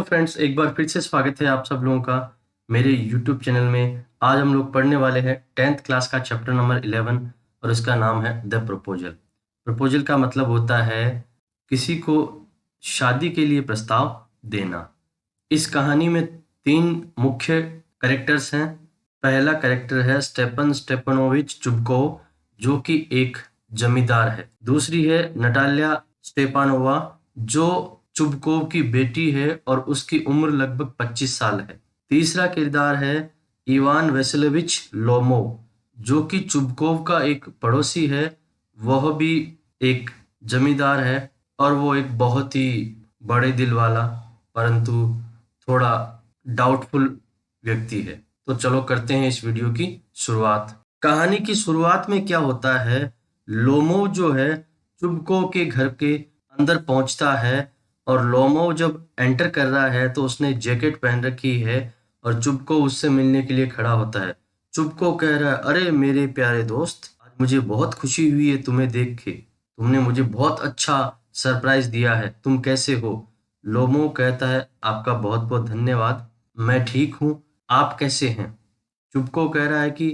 Hello friends, एक बार फिर से स्वागत है आप सब लोगों का मेरे यूट्यूब चैनल में। आज हम लोग पढ़ने वाले हैं 10th क्लास का चैप्टर नंबर 11 और इसका नाम है द प्रपोजल। प्रपोजल का मतलब होता है किसी को शादी के लिए प्रस्ताव देना। इस कहानी में 3 मुख्य कैरेक्टर्स हैं। पहला कैरेक्टर है स्टेपन स्टेपनोविच चुबकोव, जो कि एक जमींदार है। दूसरी है नटालिया स्टेपानोवा, जो चुबकोव की बेटी है और उसकी उम्र लगभग 25 साल है। तीसरा किरदार है इवान वेसेलोविच लोमोव, जो कि चुबकोव का एक पड़ोसी है। वह भी एक जमींदार है और वो एक बहुत ही बड़े दिल वाला परंतु थोड़ा डाउटफुल व्यक्ति है। तो चलो करते हैं इस वीडियो की शुरुआत। कहानी की शुरुआत में क्या होता है, लोमोव जो है चुबकोव के घर के अंदर पहुंचता है और लोमोव जब एंटर कर रहा है तो उसने जैकेट पहन रखी है और चुबकोव उससे मिलने के लिए खड़ा होता है। चुबकोव कह रहा है, अरे मेरे प्यारे दोस्त, आज मुझे बहुत खुशी हुई है तुम्हें देख के। तुमने मुझे बहुत अच्छा सरप्राइज दिया है, तुम कैसे हो? लोमोव कहता है, आपका बहुत बहुत धन्यवाद, मैं ठीक हूँ, आप कैसे हैं? चुबकोव कह रहा है कि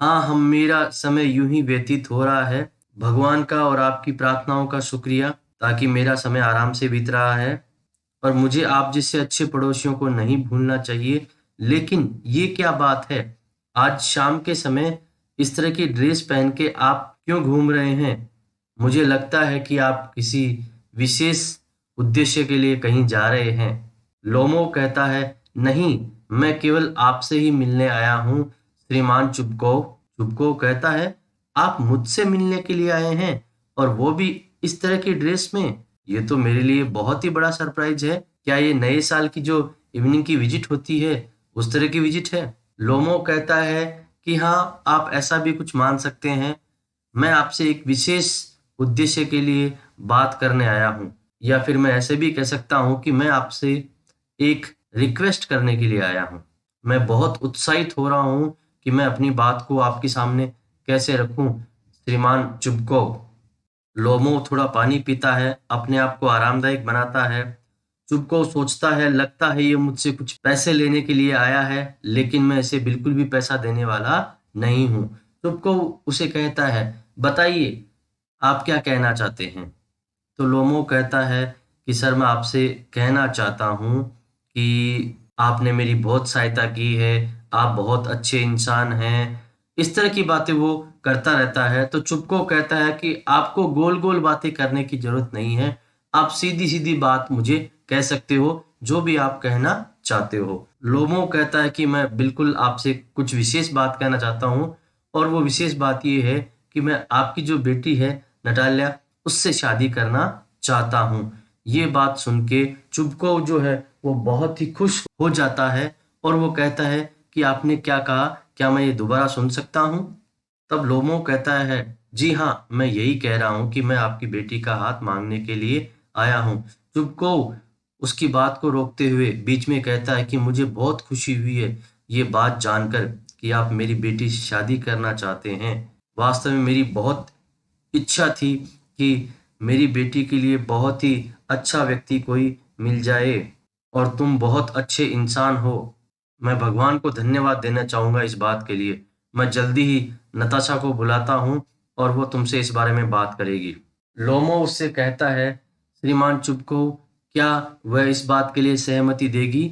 हाँ, हम मेरा समय यूं ही व्यतीत हो रहा है, भगवान का और आपकी प्रार्थनाओं का शुक्रिया, ताकि मेरा समय आराम से बीत रहा है। और मुझे आप जैसे अच्छे पड़ोसियों को नहीं भूलना चाहिए। लेकिन ये क्या बात है, आज शाम के समय इस तरह की ड्रेस पहन के आप क्यों घूम रहे हैं? मुझे लगता है कि आप किसी विशेष उद्देश्य के लिए कहीं जा रहे हैं। लोमोव कहता है, नहीं, मैं केवल आपसे ही मिलने आया हूँ श्रीमान चुबकोव। चुबकोव कहता है, आप मुझसे मिलने के लिए आए हैं और वो भी इस तरह की ड्रेस में? ये तो मेरे लिए बहुत ही बड़ा सरप्राइज है। क्या ये नए साल की जो इवनिंग की विजिट होती है उस तरह की विजिट है? लोमोव कहता है कि हाँ, आप ऐसा भी कुछ मान सकते हैं। मैं आपसे एक विशेष उद्देश्य के लिए बात करने आया हूँ, या फिर मैं ऐसे भी कह सकता हूँ कि मैं आपसे एक रिक्वेस्ट करने के लिए आया हूँ। मैं बहुत उत्साहित हो रहा हूँ कि मैं अपनी बात को आपके सामने कैसे रखूं श्रीमान चुबकोव। लोमोव थोड़ा पानी पीता है, अपने आप को आरामदायक बनाता है। चुबकोव सोचता है, लगता है ये मुझसे कुछ पैसे लेने के लिए आया है, लेकिन मैं इसे बिल्कुल भी पैसा देने वाला नहीं हूँ। चुबकोव उसे कहता है, बताइए आप क्या कहना चाहते हैं? तो लोमोव कहता है कि सर, मैं आपसे कहना चाहता हूँ कि आपने मेरी बहुत सहायता की है, आप बहुत अच्छे इंसान हैं। इस तरह की बातें वो करता रहता है। तो चुबकोव कहता है कि आपको गोल-गोल बातें करने की ज़रूरत नहीं है, आप सीधी-सीधी बात मुझे कह सकते हो, जो भी आप कहना चाहते हो। लोमोव कहता है कि मैं बिल्कुल आपसे कुछ विशेष बात कहना चाहता हूँ और वो विशेष बात ये है कि मैं आपकी जो बेटी है नटालिया, उससे शादी करना चाहता हूँ। ये बात सुन के चुबकोव जो है वो बहुत ही खुश हो जाता है और वो कहता है कि आपने क्या कहा? क्या मैं ये दोबारा सुन सकता हूँ? तब लोमोव कहता है, जी हाँ, मैं यही कह रहा हूँ कि मैं आपकी बेटी का हाथ मांगने के लिए आया हूँ। चुबकोव उसकी बात को रोकते हुए बीच में कहता है कि मुझे बहुत खुशी हुई है ये बात जानकर कि आप मेरी बेटी से शादी करना चाहते हैं। वास्तव में मेरी बहुत इच्छा थी कि मेरी बेटी के लिए बहुत ही अच्छा व्यक्ति कोई मिल जाए और तुम बहुत अच्छे इंसान हो। मैं भगवान को धन्यवाद देना चाहूँगा इस बात के लिए। मैं जल्दी ही नताशा को बुलाता हूँ और वो तुमसे इस बारे में बात करेगी। लोमोव उससे कहता है, श्रीमान चुबकोव, क्या वह इस बात के लिए सहमति देगी?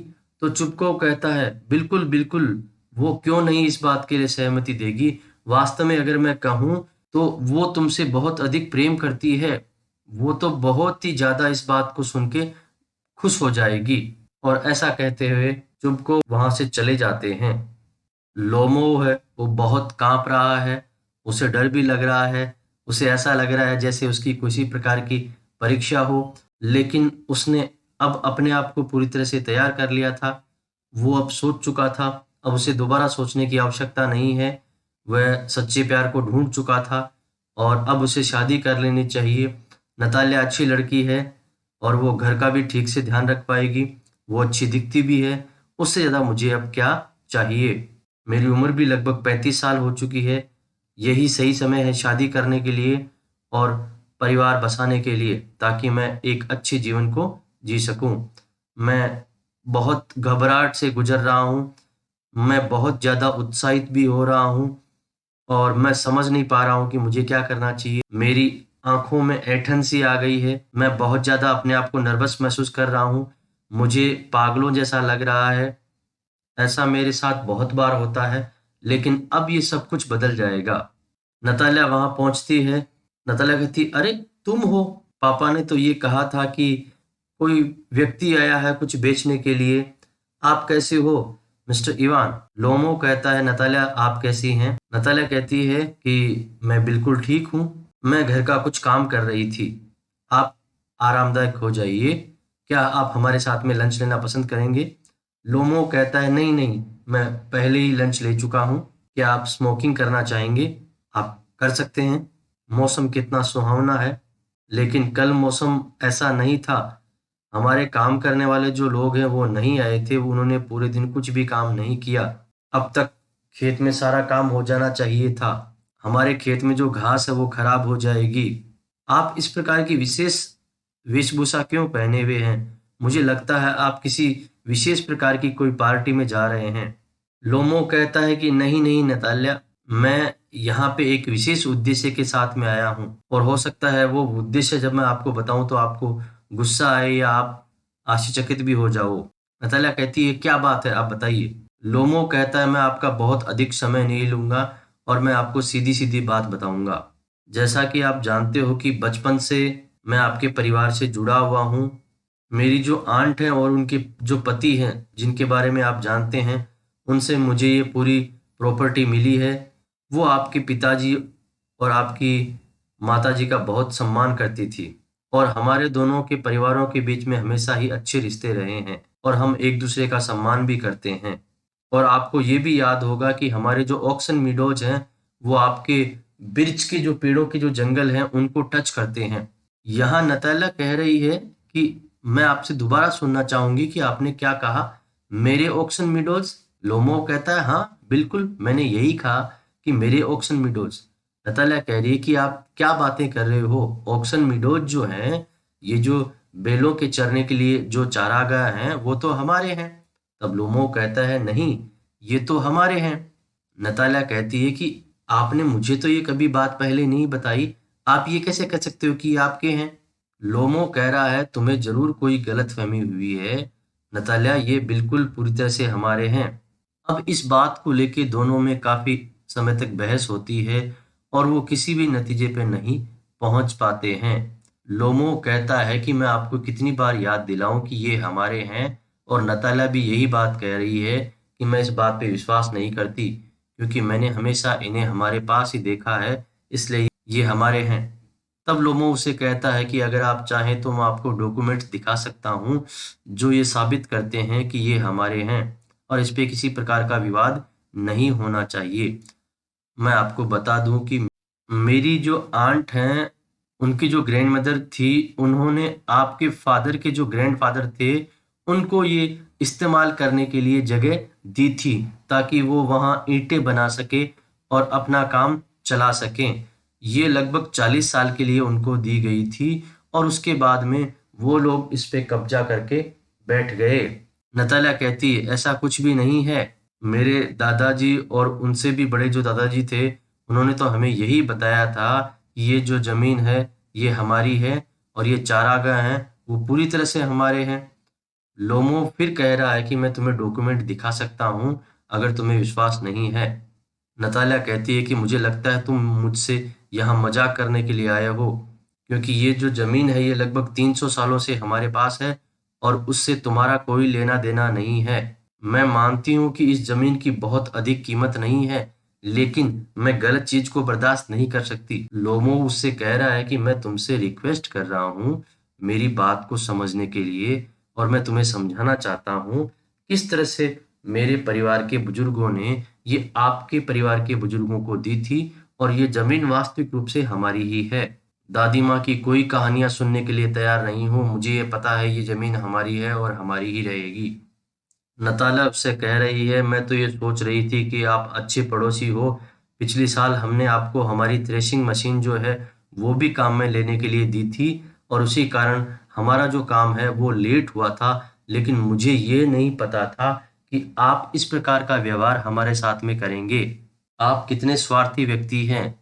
तो चुबकोव कहता है, बिल्कुल बिल्कुल, वो क्यों नहीं इस बात के लिए सहमति देगी। वास्तव में अगर मैं कहूँ तो वो तुमसे बहुत अधिक प्रेम करती है। वो तो बहुत ही ज़्यादा इस बात को सुन के खुश हो जाएगी। और ऐसा कहते हुए चुबकोव वहाँ से चले जाते हैं। लोमोव है वो बहुत काँप रहा है, उसे डर भी लग रहा है, उसे ऐसा लग रहा है जैसे उसकी किसी प्रकार की परीक्षा हो, लेकिन उसने अब अपने आप को पूरी तरह से तैयार कर लिया था। वो अब सोच चुका था, अब उसे दोबारा सोचने की आवश्यकता नहीं है। वह सच्चे प्यार को ढूँढ चुका था और अब उसे शादी कर लेनी चाहिए। नतालिया अच्छी लड़की है और वो घर का भी ठीक से ध्यान रख पाएगी, वो अच्छी दिखती भी है। उससे ज़्यादा मुझे अब क्या चाहिए? मेरी उम्र भी लगभग 35 साल हो चुकी है। यही सही समय है शादी करने के लिए और परिवार बसाने के लिए, ताकि मैं एक अच्छे जीवन को जी सकूं। मैं बहुत घबराहट से गुजर रहा हूँ। मैं बहुत ज़्यादा उत्साहित भी हो रहा हूँ और मैं समझ नहीं पा रहा हूँ कि मुझे क्या करना चाहिए। मेरी आँखों में ऐंठन सी आ गई है। मैं बहुत ज़्यादा अपने आप को नर्वस महसूस कर रहा हूँ। मुझे पागलों जैसा लग रहा है। ऐसा मेरे साथ बहुत बार होता है, लेकिन अब ये सब कुछ बदल जाएगा। नतालिया वहाँ पहुँचती है। नतालिया कहती, अरे तुम हो? पापा ने तो ये कहा था कि कोई व्यक्ति आया है कुछ बेचने के लिए। आप कैसे हो मिस्टर इवान? लोमो कहता है, नतालिया आप कैसी हैं? नतालिया कहती है कि मैं बिल्कुल ठीक हूँ। मैं घर का कुछ काम कर रही थी। आप आरामदायक हो जाइए। क्या आप हमारे साथ में लंच लेना पसंद करेंगे? लोमो कहता है, नहीं नहीं, मैं पहले ही लंच ले चुका हूँ। क्या आप स्मोकिंग करना चाहेंगे? आप कर सकते हैं। मौसम कितना सुहावना है, लेकिन कल मौसम ऐसा नहीं था। हमारे काम करने वाले जो लोग हैं वो नहीं आए थे। उन्होंने पूरे दिन कुछ भी काम नहीं किया। अब तक खेत में सारा काम हो जाना चाहिए था। हमारे खेत में जो घास है वो खराब हो जाएगी। आप इस प्रकार की विशेष वेशभूषा क्यों पहने हुए हैं? मुझे लगता है आप किसी विशेष प्रकार की कोई पार्टी में जा रहे हैं। लोमो कहता है कि नहीं नहीं नताल्या, मैं यहाँ पे एक विशेष उद्देश्य के साथ में आया हूँ और हो सकता है वो उद्देश्य जब मैं आपको बताऊं तो आपको गुस्सा आए या आप आश्चर्यचकित भी हो जाओ। नताल्या कहती है, क्या बात है, आप बताइए। लोमो कहता है, मैं आपका बहुत अधिक समय नहीं लूंगा और मैं आपको सीधी सीधी बात बताऊंगा। जैसा कि आप जानते हो कि बचपन से मैं आपके परिवार से जुड़ा हुआ हूँ। मेरी जो आंट है और उनके जो पति हैं जिनके बारे में आप जानते हैं, उनसे मुझे ये पूरी प्रॉपर्टी मिली है। वो आपके पिताजी और आपकी माताजी का बहुत सम्मान करती थी और हमारे दोनों के परिवारों के बीच में हमेशा ही अच्छे रिश्ते रहे हैं और हम एक दूसरे का सम्मान भी करते हैं। और आपको ये भी याद होगा कि हमारे जो ऑक्सन मीडोज हैं वो आपके बिर्च के जो पेड़ों के जो जंगल हैं उनको टच करते हैं। यहाँ नताला कह रही है कि मैं आपसे दोबारा सुनना चाहूंगी कि आपने क्या कहा। मेरे ऑक्सन मीडोज? लोमो कहता है, हाँ बिल्कुल, मैंने यही कहा कि मेरे ऑक्सन मीडोज। नताला कह रही है कि आप क्या बातें कर रहे हो? ऑक्सन मीडोज जो हैं, ये जो बैलों के चरने के लिए जो चारागाह हैं वो तो हमारे हैं। तब लोमो कहता है, नहीं, ये तो हमारे हैं। नताला कहती है कि आपने मुझे तो ये कभी बात पहले नहीं बताई। आप ये कैसे कह सकते हो कि ये आपके हैं? लोमो कह रहा है, तुम्हें जरूर कोई गलतफहमी हुई है नतालिया, ये बिल्कुल पूरी तरह से हमारे हैं। अब इस बात को लेके दोनों में काफी समय तक बहस होती है और वो किसी भी नतीजे पे नहीं पहुंच पाते हैं। लोमो कहता है कि मैं आपको कितनी बार याद दिलाऊं कि ये हमारे हैं, और नतालिया भी यही बात कह रही है कि मैं इस बात पे विश्वास नहीं करती क्योंकि मैंने हमेशा इन्हें हमारे पास ही देखा है, इसलिए ये हमारे हैं। तब लोमो उसे कहता है कि अगर आप चाहें तो मैं आपको डॉक्यूमेंट्स दिखा सकता हूँ जो ये साबित करते हैं कि ये हमारे हैं और इस पे किसी प्रकार का विवाद नहीं होना चाहिए। मैं आपको बता दूं कि मेरी जो आंट हैं, उनकी जो ग्रैंड मदर थी, उन्होंने आपके फादर के जो ग्रैंडफादर थे उनको ये इस्तेमाल करने के लिए जगह दी थी ताकि वो वहाँ ईंटें बना सके और अपना काम चला सकें। ये लगभग 40 साल के लिए उनको दी गई थी और उसके बाद में वो लोग इस पे कब्जा करके बैठ गए। नताला कहती है, ऐसा कुछ भी नहीं है। मेरे दादाजी और उनसे भी बड़े जो दादाजी थे, उन्होंने तो हमें यही बताया था कि ये जो जमीन है ये हमारी है और ये चारागाह हैं वो पूरी तरह से हमारे हैं। लोमो फिर कह रहा है कि मैं तुम्हें डॉक्यूमेंट दिखा सकता हूँ अगर तुम्हें विश्वास नहीं है। नतालिया कहती है कि मुझे लगता है तुम मुझसे यहाँ मजाक करने के लिए आए हो, क्योंकि ये जो जमीन है ये लगभग 300 सालों से हमारे पास है और उससे तुम्हारा कोई लेना देना नहीं है। मैं मानती हूँ कि इस जमीन की बहुत अधिक कीमत नहीं है, लेकिन मैं गलत चीज को बर्दाश्त नहीं कर सकती। लोमो उससे कह रहा है कि मैं तुमसे रिक्वेस्ट कर रहा हूँ मेरी बात को समझने के लिए, और मैं तुम्हें समझाना चाहता हूँ किस तरह से मेरे परिवार के बुजुर्गों ने ये आपके परिवार के बुजुर्गों को दी थी और ये जमीन वास्तविक रूप से हमारी ही है। दादी माँ की कोई कहानियां सुनने के लिए तैयार नहीं हूँ। मुझे ये पता है ये जमीन हमारी है और हमारी ही रहेगी। नताला उससे कह रही है, मैं तो ये सोच रही थी कि आप अच्छे पड़ोसी हो। पिछले साल हमने आपको हमारी थ्रेशिंग मशीन जो है वो भी काम में लेने के लिए दी थी और उसी कारण हमारा जो काम है वो लेट हुआ था, लेकिन मुझे ये नहीं पता था कि आप इस प्रकार का व्यवहार हमारे साथ में करेंगे। आप कितने स्वार्थी व्यक्ति हैं।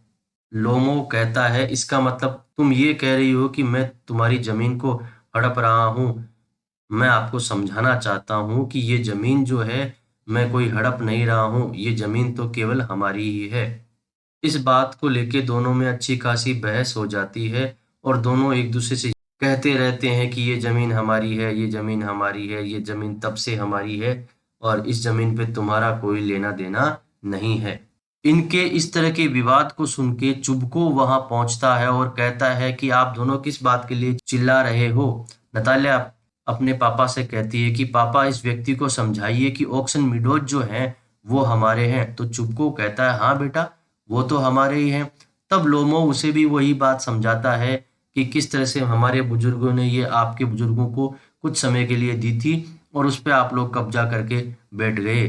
लोमो कहता है, इसका मतलब तुम ये कह रही हो कि मैं तुम्हारी जमीन को हड़प रहा हूँ। मैं आपको समझाना चाहता हूँ कि ये जमीन जो है, मैं कोई हड़प नहीं रहा हूँ, ये जमीन तो केवल हमारी ही है। इस बात को लेके दोनों में अच्छी खासी बहस हो जाती है और दोनों एक दूसरे से कहते रहते हैं कि ये जमीन हमारी है, ये जमीन हमारी है, ये जमीन तब से हमारी है और इस जमीन पे तुम्हारा कोई लेना देना नहीं है। इनके इस तरह के विवाद को सुन के चुबको वहां पहुंचता है और कहता है कि आप दोनों किस बात के लिए चिल्ला रहे हो। नतालिया अपने पापा से कहती है कि पापा, इस व्यक्ति को समझाइए कि ऑक्सन मीडोज जो हैं वो हमारे हैं। तो चुबको कहता है, हाँ बेटा, वो तो हमारे ही हैं। तब लोमो उसे भी वही बात समझाता है कि किस तरह से हमारे बुजुर्गों ने ये आपके बुजुर्गों को कुछ समय के लिए दी थी और उस पे आप लोग कब्जा करके बैठ गए।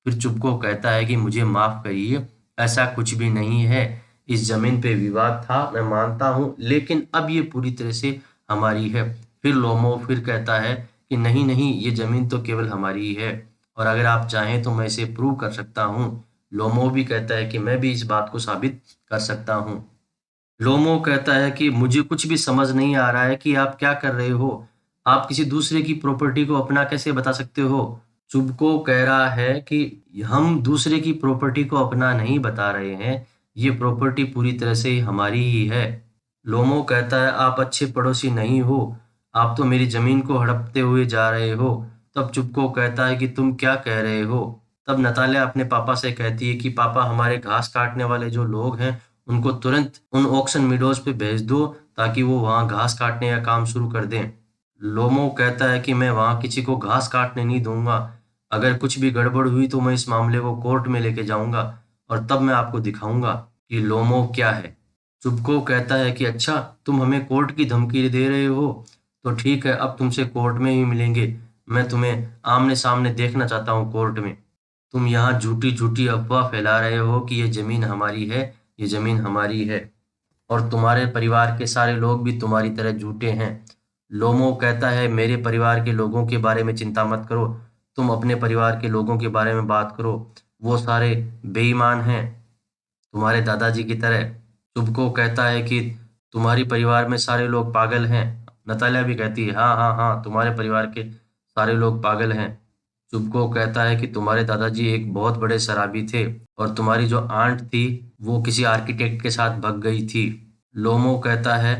फिर चुबको कहता है कि मुझे माफ करिए, ऐसा कुछ भी नहीं है। इस जमीन पे विवाद था, मैं मानता हूँ, लेकिन अब ये पूरी तरह से हमारी है। फिर लोमो फिर कहता है कि नहीं नहीं, ये जमीन तो केवल हमारी ही है और अगर आप चाहें तो मैं इसे प्रूव कर सकता हूँ। लोमो भी कहता है कि मैं भी इस बात को साबित कर सकता हूँ। लोमो कहता है कि मुझे कुछ भी समझ नहीं आ रहा है कि आप क्या कर रहे हो। आप किसी दूसरे की प्रॉपर्टी को अपना कैसे बता सकते हो। चुबको कह रहा है कि हम दूसरे की प्रॉपर्टी को अपना नहीं बता रहे हैं, ये प्रॉपर्टी पूरी तरह से हमारी ही है। लोमो कहता है, आप अच्छे पड़ोसी नहीं हो, आप तो मेरी जमीन को हड़पते हुए जा रहे हो। तब चुबको कहता है कि तुम क्या कह रहे हो। तब नतालिया अपने पापा से कहती है कि पापा, हमारे घास काटने वाले जो लोग हैं उनको तुरंत उन ऑक्सन मीडोज पे भेज दो ताकि वो वहां घास काटने का काम शुरू कर दें। लोमो कहता है कि मैं वहां किसी को घास काटने नहीं दूंगा। अगर कुछ भी गड़बड़ हुई तो मैं इस मामले को कोर्ट में लेके जाऊंगा और तब मैं आपको दिखाऊंगा कि लोमो क्या है। चुबको कहता है कि अच्छा, तुम हमें कोर्ट की धमकी दे रहे हो, तो ठीक है, अब तुमसे कोर्ट में ही मिलेंगे। मैं तुम्हें आमने सामने देखना चाहता हूँ कोर्ट में। तुम यहाँ झूठी झूठी अफवाह फैला रहे हो कि ये जमीन हमारी है, ये जमीन हमारी है, और तुम्हारे परिवार के सारे लोग भी तुम्हारी तरह झूठे हैं। लोमो कहता है, मेरे परिवार के लोगों के बारे में चिंता मत करो, तुम अपने परिवार के लोगों के बारे में बात करो, वो सारे बेईमान हैं तुम्हारे दादाजी की तरह। तुमको कहता है कि तुम्हारी परिवार में सारे लोग पागल हैं। नतालिया भी कहती है, हाँ हाँ हाँ, तुम्हारे परिवार के सारे लोग पागल हैं। चुबको कहता है कि तुम्हारे दादाजी एक बहुत बड़े शराबी थे और तुम्हारी जो आंट थी वो किसी आर्किटेक्ट के साथ भाग गई थी। लोमो कहता है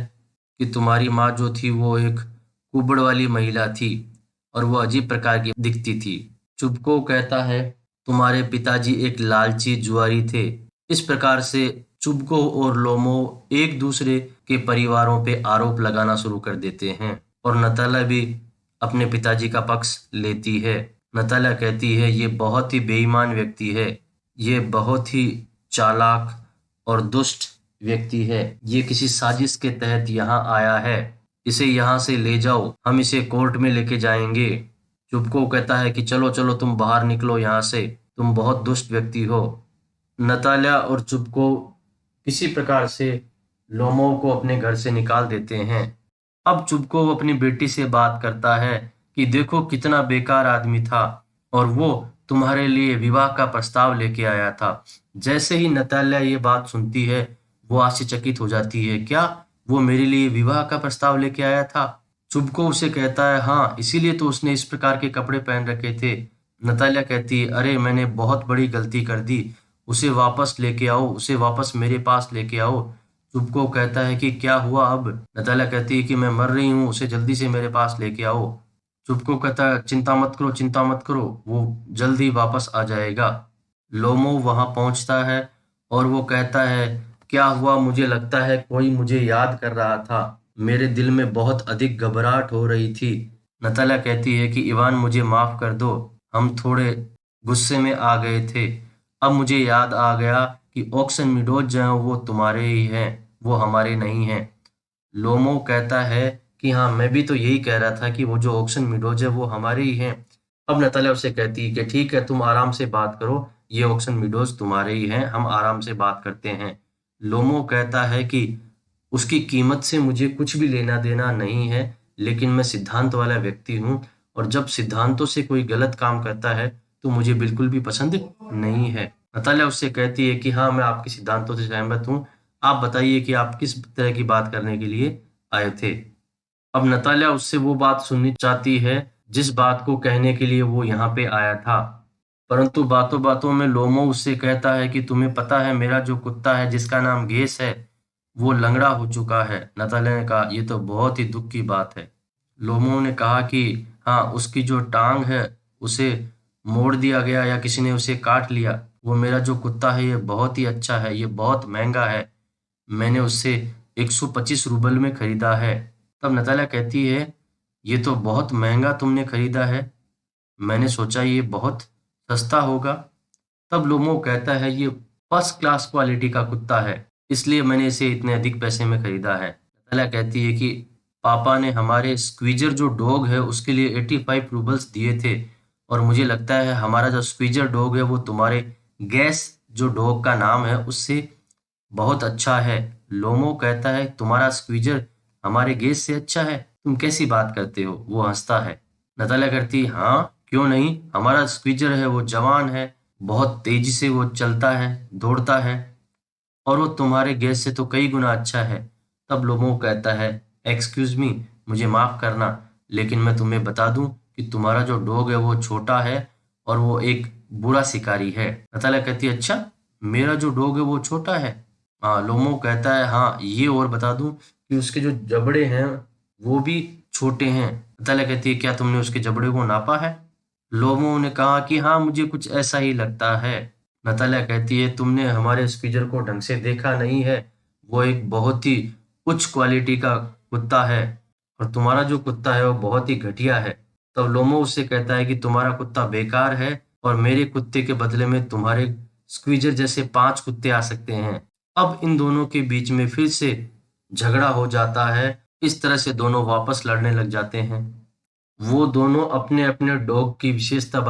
कि तुम्हारी माँ जो थी वो एक कुबड़ वाली महिला थी और वो अजीब प्रकार की दिखती थी। चुबको कहता है, तुम्हारे पिताजी एक लालची जुआरी थे। इस प्रकार से चुबको और लोमो एक दूसरे के परिवारों पे आरोप लगाना शुरू कर देते हैं और नताला भी अपने पिताजी का पक्ष लेती है। नताला कहती है, ये बहुत ही बेईमान व्यक्ति है, ये बहुत ही चालाक और दुष्ट व्यक्ति है, ये किसी साजिश के तहत यहाँ आया है, इसे यहाँ से ले जाओ, हम इसे कोर्ट में लेके जाएंगे। चुबको कहता है कि चलो चलो, तुम बाहर निकलो यहाँ से, तुम बहुत दुष्ट व्यक्ति हो। नतालिया और चुबको किसी प्रकार से लोमो को अपने घर से निकाल देते हैं। अब चुबको अपनी बेटी से बात करता है कि देखो कितना बेकार आदमी था और वो तुम्हारे लिए विवाह का प्रस्ताव लेके आया था। जैसे ही नतालिया ये बात सुनती है वो आश्चर्यचकित हो जाती है, क्या वो मेरे लिए विवाह का प्रस्ताव लेके आया था। चुबको उसे कहता है, हाँ, इसीलिए तो उसने इस प्रकार के कपड़े पहन रखे थे। नतालिया कहती है, अरे मैंने बहुत बड़ी गलती कर दी, उसे वापस लेके आओ, उसे वापस मेरे पास लेके आओ। चुबको कहता है कि क्या हुआ अब। नतालिया कहती है कि मैं मर रही हूँ, उसे जल्दी से मेरे पास लेके आओ। चुबको कहता है, चिंता मत करो, चिंता मत करो, वो जल्दी वापस आ जाएगा। लोमो वहां पहुंचता है और वो कहता है, क्या हुआ, मुझे लगता है कोई मुझे याद कर रहा था, मेरे दिल में बहुत अधिक घबराहट हो रही थी। नतालिया कहती है कि इवान, मुझे माफ कर दो, हम थोड़े गुस्से में आ गए थे। अब मुझे याद आ गया कि ऑक्सन मीडोज जो हैं वो तुम्हारे ही हैं, वो हमारे नहीं हैं। लोमो कहता है कि हाँ, मैं भी तो यही कह रहा था कि वो जो ऑक्सन मीडोज है वो हमारे ही हैं। अब नतालिया उससे कहती है कि ठीक है, तुम आराम से बात करो, ये ऑक्सन मीडोज तुम्हारे ही हैं, हम आराम से बात करते हैं। लोमो कहता है कि उसकी कीमत से मुझे कुछ भी लेना देना नहीं है, लेकिन मैं सिद्धांत वाला व्यक्ति हूँ और जब सिद्धांतों से कोई गलत काम करता है तो मुझे बिल्कुल भी पसंद नहीं है। नतालिया उससे कहती है कि हाँ, मैं आपके सिद्धांतों से सहमत हूँ। आप बताइए कि आप किस तरह की बात करने के लिए आए थे। अब नतालिया उससे वो बात सुननी चाहती है जिस बात को कहने के लिए वो यहाँ पे आया था। परंतु बातों-बातों में लोमो उससे कहता है कि तुम्हें पता है मेरा जो कुत्ता है जिसका नाम गेस है, वो लंगड़ा हो चुका है। नतालिया ने कहा ये तो बहुत ही दुःख की बात है। लोमो ने कहा कि हाँ, उसकी जो टाँग है उसे मोड़ दिया गया या किसी ने उसे काट लिया। वो मेरा जो कुत्ता है ये बहुत ही अच्छा है, ये बहुत महँगा है। मैंने उससे 125 रूबल में खरीदा है। तब नतालिया कहती है, ये तो बहुत महँगा तुमने खरीदा है। मैंने सोचा ये बहुत सस्ता होगा। तब लोमो कहता है ये फर्स्ट क्लास क्वालिटी का कुत्ता है, इसलिए मैंने इसे इतने अधिक पैसे में खरीदा है। नतालिया कहती है कि पापा ने हमारे स्क्वीजर जो डॉग है उसके लिए 85 रूबल्स दिए थे और मुझे लगता है हमारा जो स्क्वीजर डॉग है वो तुम्हारे गैस जो डॉग का नाम है उससे बहुत अच्छा है। लोमो कहता है तुम्हारा स्क्वीजर हमारे गेस से अच्छा है, तुम कैसी बात करते हो? वो हंसता है। नतालिया करती हाँ, क्यों नहीं, हमारा स्क्वीजर है वो जवान है, बहुत तेजी से वो चलता है, दौड़ता है और वो तुम्हारे गैस से तो कई गुना अच्छा है। तब लोमो कहता है एक्सक्यूज मी, मुझे माफ करना, लेकिन मैं तुम्हें बता दूं कि तुम्हारा जो डॉग है वो छोटा है और वो एक बुरा शिकारी है। नतालिया कहती है अच्छा, मेरा जो डॉग है वो छोटा है? हाँ, लोमो कहता है हाँ, ये और बता दूं कि उसके जो जबड़े हैं वो भी छोटे हैं। नतालिया कहती है क्या तुमने उसके जबड़े को नापा है? लोमो ने कहा कि हाँ, मुझे कुछ ऐसा ही लगता है। नतालिया कहती है तुमने हमारे स्क्वीजर को ढंग से देखा नहीं है, वो एक बहुत ही उच्च क्वालिटी का कुत्ता है और तुम्हारा जो कुत्ता है वो बहुत ही घटिया है। तब लोमो उससे कहता है कि तुम्हारा कुत्ता बेकार है और मेरे कुत्ते के बदले में तुम्हारे स्क्वीजर जैसे 5 कुत्ते आ सकते हैं। अब इन दोनों के बीच में फिर से झगड़ा हो जाता है। इस तरह से दोनों वापस लड़ने लग जाते हैं। वो दोनों अपने-अपने डॉग की विशेषता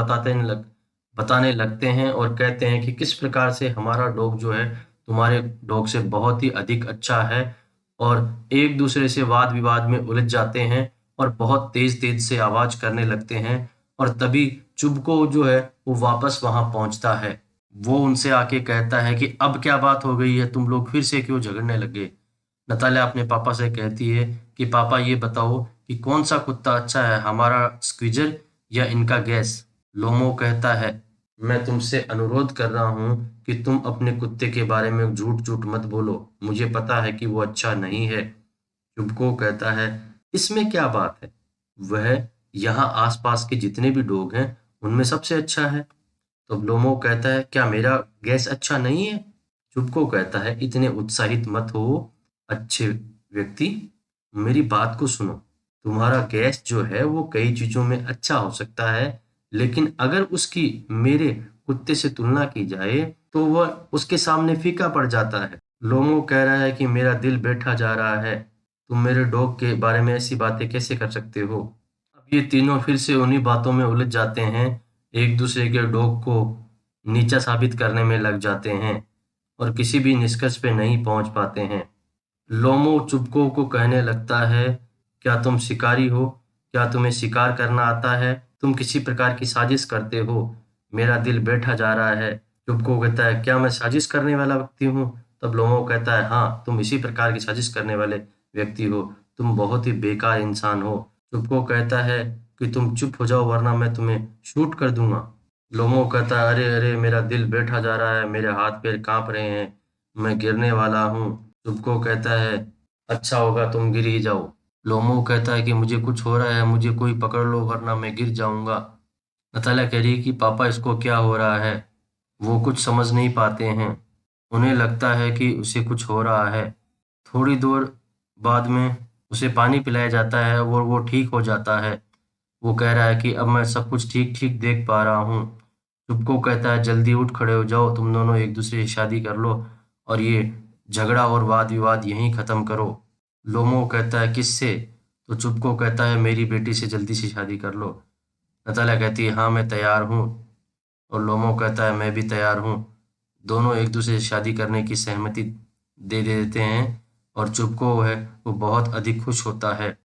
बताने लगते हैं और कहते हैं कि किस प्रकार से हमारा डॉग जो है तुम्हारे डॉग से बहुत ही अधिक अच्छा है और एक दूसरे से वाद-विवाद में उलझ जाते हैं और बहुत तेज-तेज से आवाज़ करने लगते हैं और तभी चुबको जो है वो वापस वहाँ पहुँचता है। वो उनसे आके कहता है कि अब क्या बात हो गई है? तुम लोग फिर से क्यों झगड़ने लगे? नतालिया अपने पापा से कहती है कि पापा ये बताओ कि कौन सा कुत्ता अच्छा है, हमारा स्क्वीजर या इनका गैस? लोमो कहता है मैं तुमसे अनुरोध कर रहा हूँ कि तुम अपने कुत्ते के बारे में झूठ-झूठ मत बोलो। मुझे पता है कि वो अच्छा नहीं है। चुबको कहता है इसमें क्या बात है? वह यहाँ आसपास के जितने भी डॉग हैं उनमें सबसे अच्छा है। तो लोमो कहता है क्या मेरा गैस अच्छा नहीं है? चुबको कहता है इतने उत्साहित मत हो अच्छे व्यक्ति, मेरी बात को सुनो। तुम्हारा गैस जो है वो कई चीजों में अच्छा हो सकता है, लेकिन अगर उसकी मेरे कुत्ते से तुलना की जाए तो वह उसके सामने फीका पड़ जाता है। लोमो कह रहा है कि मेरा दिल बैठा जा रहा है, तुम मेरे डॉग के बारे में ऐसी बातें कैसे कर सकते हो? अब ये तीनों फिर से उन्हीं बातों में उलझ जाते हैं, एक दूसरे के डॉग को नीचा साबित करने में लग जाते हैं और किसी भी निष्कर्ष पे नहीं पहुंच पाते हैं। लोमो चुबको को कहने लगता है, क्या तुम शिकारी हो? क्या तुम्हें शिकार करना आता है? तुम किसी प्रकार की साजिश करते हो? मेरा दिल बैठा जा रहा है। चुबको कहता है, क्या मैं साजिश करने वाला व्यक्ति हूँ? तब लोमो कहता है, हाँ, तुम इसी प्रकार की साजिश करने वाले व्यक्ति हो। तुम बहुत ही बेकार इंसान हो। चुबको कहता है कि तुम चुप हो जाओ वरना मैं तुम्हें शूट कर दूंगा। लोमो कहता है, अरे अरे, मेरा दिल बैठा जा रहा है, मेरे हाथ पैर कांप रहे हैं, मैं गिरने वाला हूँ। चुबको कहता है अच्छा होगा तुम गिर ही जाओ। लोमो कहता है कि मुझे कुछ हो रहा है, मुझे कोई पकड़ लो वरना मैं गिर जाऊंगा। नतालिया कह रही है कि पापा इसको क्या हो रहा है? वो कुछ समझ नहीं पाते हैं। उन्हें लगता है कि उसे कुछ हो रहा है। थोड़ी देर बाद में उसे पानी पिलाया जाता है और वो ठीक हो जाता है। वो कह रहा है कि अब मैं सब कुछ ठीक-ठीक देख पा रहा हूँ। चुबको कहता है जल्दी उठ खड़े हो जाओ, तुम दोनों एक दूसरे से शादी कर लो और ये झगड़ा और वाद-विवाद यहीं खत्म करो। लोमो कहता है किससे? तो चुबको कहता है मेरी बेटी से जल्दी से शादी कर लो। नतालिया कहती है हाँ, मैं तैयार हूँ और लोमो कहता है मैं भी तैयार हूँ। दोनों एक दूसरे से शादी करने की सहमति दे देते हैं और चुबको है वो बहुत अधिक खुश होता है।